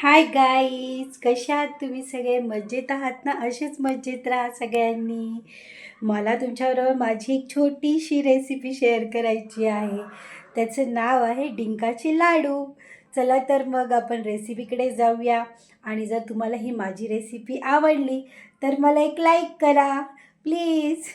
Hi guys, कशा आहात तुम्ही सगळे? मजेत आहात ना? असेच मजेत राहा सगळ्यांनी. मला तुमच्याबरोबर माझी एक छोटीशी रेसिपी शेअर करायची आहे. त्याचं नाव आहे डिंकाचे लाडू. चला तर मग आपण रेसिपीकडे जाऊया. आणि जर तुम्हाला ही माझी रेसिपी आवडली तर मला एक लाईक करा प्लीज.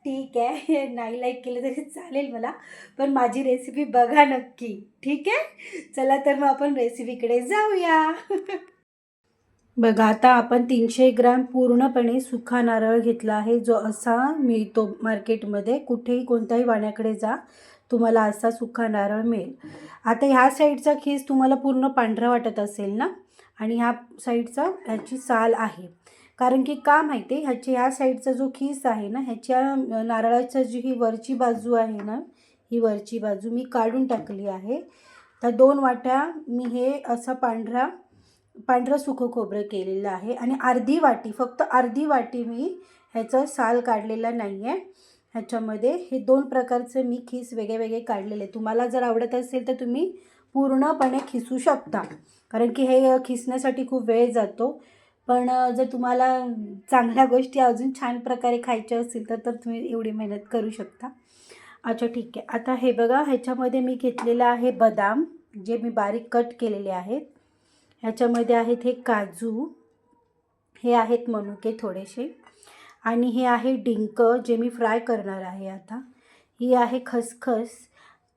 ठीक आहे, नाही लाईक केलं तरी चालेल मला, पण माझी रेसिपी बघा नक्की. ठीक आहे, चला तर मग आपण रेसिपीकडे जाऊया. बघा, आता आपण 300 ग्रॅम पूर्णपणे सुका नारळ घेतला आहे, जो असा मिळतो मार्केटमध्ये. कुठेही कोणत्याही वाण्याकडे जा, तुम्हाला असा सुका नारळ मिळेल. आता ह्या साईडचा खीस तुम्हाला पूर्ण पांढरा वाटत असेल ना, आणि ह्या साईडचा ह्याची साल आहे. कारण की का माहिती आहे, ह्याची ह्या साईडचा जो खीस आहे ना, ह्याच्या नारळाच्या जी ही वरची बाजू आहे ना, ही वरची बाजू मी काढून टाकली आहे. तर 2 वाट्या मी हे असं पांढरं सुकं खोबरं केलेलं आहे. आणि अर्धी वाटी, फक्त अर्धी वाटी मी ह्याचं साल काढलेला नाही आहे. ह्याच्यामध्ये हे 2 प्रकारचे मी खीस वेगळे वेगळे काढलेले. तुम्हाला जर आवडत असेल तर तुम्ही पूर्णपणे खिसू शकता, कारण की हे खिसण्यासाठी खूप वेळ जातो. पण जर तुम्हाला चांगल्या गोष्टी अजून छान प्रकारे खायच्या असतील तर तुम्ही एवढी मेहनत करू शकता. अच्छा, ठीक आहे. आता हे बघा, ह्याच्यामध्ये मी घेतलेलं आहे बदाम, जे मी बारीक कट केलेले आहेत. ह्याच्यामध्ये आहेत हे काजू, हे आहेत मनुके थोडेसे, आणि हे आहे डिंक जे मी फ्राय करणार आहे आता. ही आहे खसखस,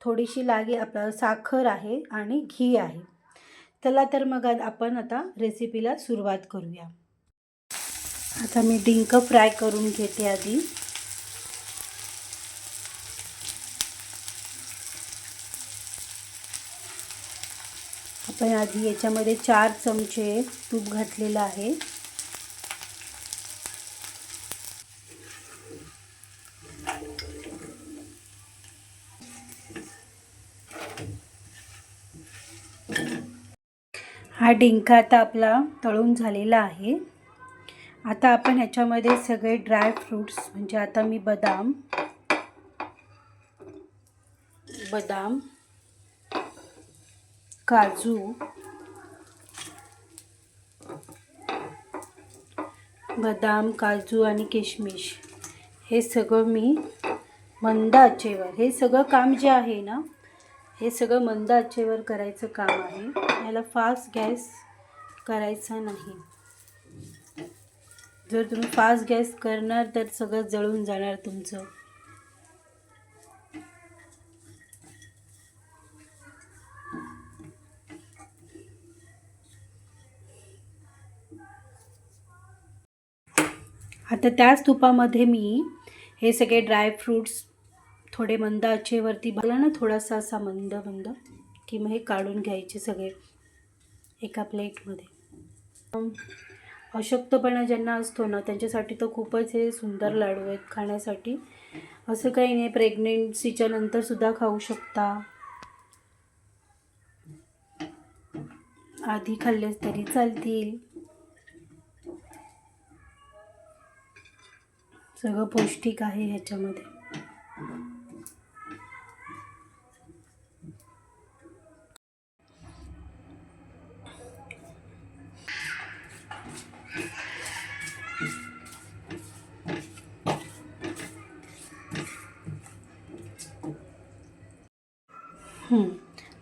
थोडीशी आपलं साखर आहे, आणि घी आहे. चला तर मग आपण आता रेसिपीला सुरुवात करूया. आता मी डिंक फ्राय करून घेते आधी. आपण आधी याच्यामध्ये 4 चमचे तूप घातलेलं आहे. हा डिंक आता आपला तळून झालेला आहे. आता आपण ह्याच्यामध्ये सगळे ड्राय फ्रूट्स, म्हणजे आता मी बदाम, काजू, आणि किशमिश, हे सगळं मी मंद आचेवर, हे सगळं काम जे आहे ना, हे सगळं मंद आचेवर करायचं काम आहे. याला फास्ट गॅस करायचा नाही. जर तुम्ही फास्ट गॅस करणार तर सगळं जळून जाणार तुमचं. आता त्याच तुपामध्ये मी हे सगळे ड्रायफ्रूट्स थोडे मंद आचेवरती बघा ना, थोडासा असा मंद की मग हे काढून घ्यायचे सगळे एका प्लेटमध्ये. अशक्तपणा ज्यांना असतो ना, त्यांच्यासाठी तर खूपच हे सुंदर लाडू आहेत खाण्यासाठी. असं काही नाही, प्रेग्नेन्सीच्या नंतरसुद्धा खाऊ शकता, आधी खाल्लेच तरी चालतील. सगळं पौष्टिक आहे ह्याच्यामध्ये.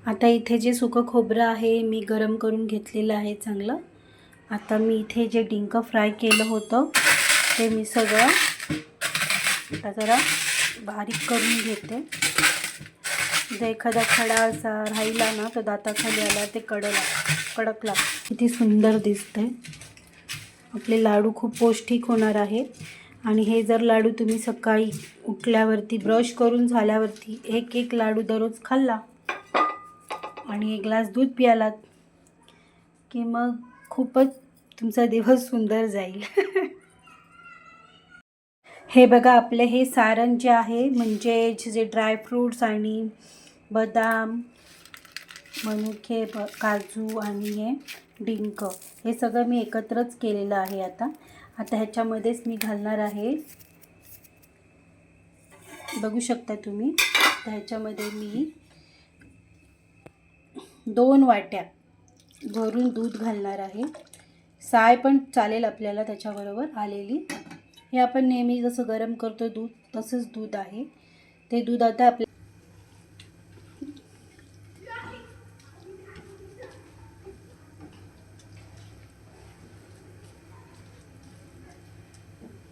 आता इथे जे सुकं खोबरं आहे मी गरम करून घेतलेलं आहे चांगलं. आता मी इथे जे डिंक फ्राय केलं होतं ते मी सगळं आता जरा बारीक करून घेते. जर एखादा खडा असा राहिला ना तर दाताखाली आला ते कडक लागतं. किती सुंदर दिसतंय. आपले लाडू खूप पौष्टिक होणार आहे. आणि हे जर लाडू तुम्ही सकाळी उठल्यावरती ब्रश करून झाल्यावरती एक लाडू दररोज खाल्ला आणि 1 ग्लास दूध प्यालात की मग खूपच तुमचा दिवस सुंदर जाईल. हे बघा, आपले हे सारण जे आहे, म्हणजे जे ड्रायफ्रूट्स आणि बदाम, मनुके, काजू आणि हे डिंक, हे सगळं मी एकत्रच केलेलं आहे. आता ह्याच्यामध्येच मी घालणार आहे, बघू शकता तुम्ही. तर ह्याच्यामध्ये मी 2 वाट्या भरून दूध घालणार आहे. साय पण चालेल आपल्याला त्याच्याबरोबर आलेली. हे आपण नेहमी जसं गरम करतो दूध तसंच दूध आहे. ते दूध आता आपल्या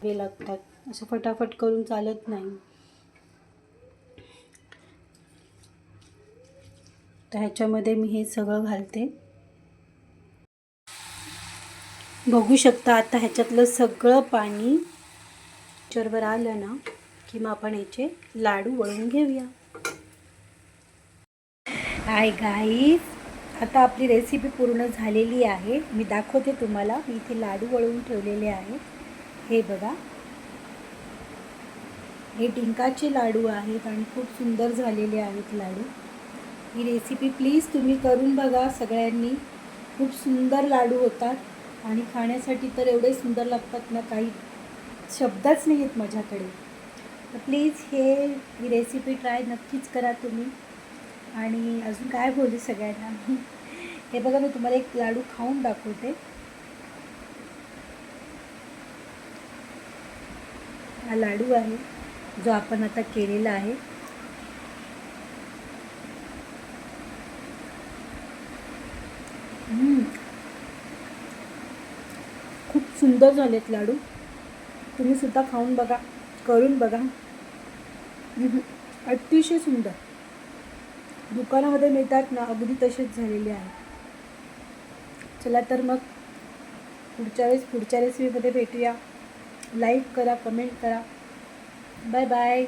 लागतात, असं फटाफट करून चालत नाही. तर ह्याच्यामध्ये मी हे सगळं घालते. बघू शकता आता ह्याच्यातलं सगळं पाणी चरवर आलं ना की मग आपण याचे लाडू वळून घेऊया. हाय गाईज, आता आपली रेसिपी पूर्ण झालेली आहे. मी दाखवते तुम्हाला. मी इथे लाडू वळवून ठेवलेले आहे. हे बघा, हे डिंकाचे लाडू आहेत आणि खूप सुंदर झालेले आहेत लाडू. ही रेसिपी प्लीज तुम्ही करून बघा सगळ्यांनी. खूप सुंदर लाडू होतात आणि खाण्यासाठी तर एवढे सुंदर लागतात ना, काही शब्दच नाही आहेत माझ्याकडे. तर प्लीज ही रेसिपी ट्राय नक्कीच करा तुम्ही. आणि अजून काय बोलू सगळ्यांना. हे बघा, मी तुम्हाला एक लाडू खाऊन दाखवते. हा लाडू आहे जो आपण आता केलेला आहे. खूप सुंदर झालेत लाडू. तुम्ही सुद्धा खाऊन बघा, करून बघा. अतिशय सुंदर. दुकानामध्ये मिळतात ना, अगदी तसेच झालेले आहे. चला तर मग पुढच्या रेसिपीमध्ये भेटूया. लाईक करा, कमेंट करा. Bye bye.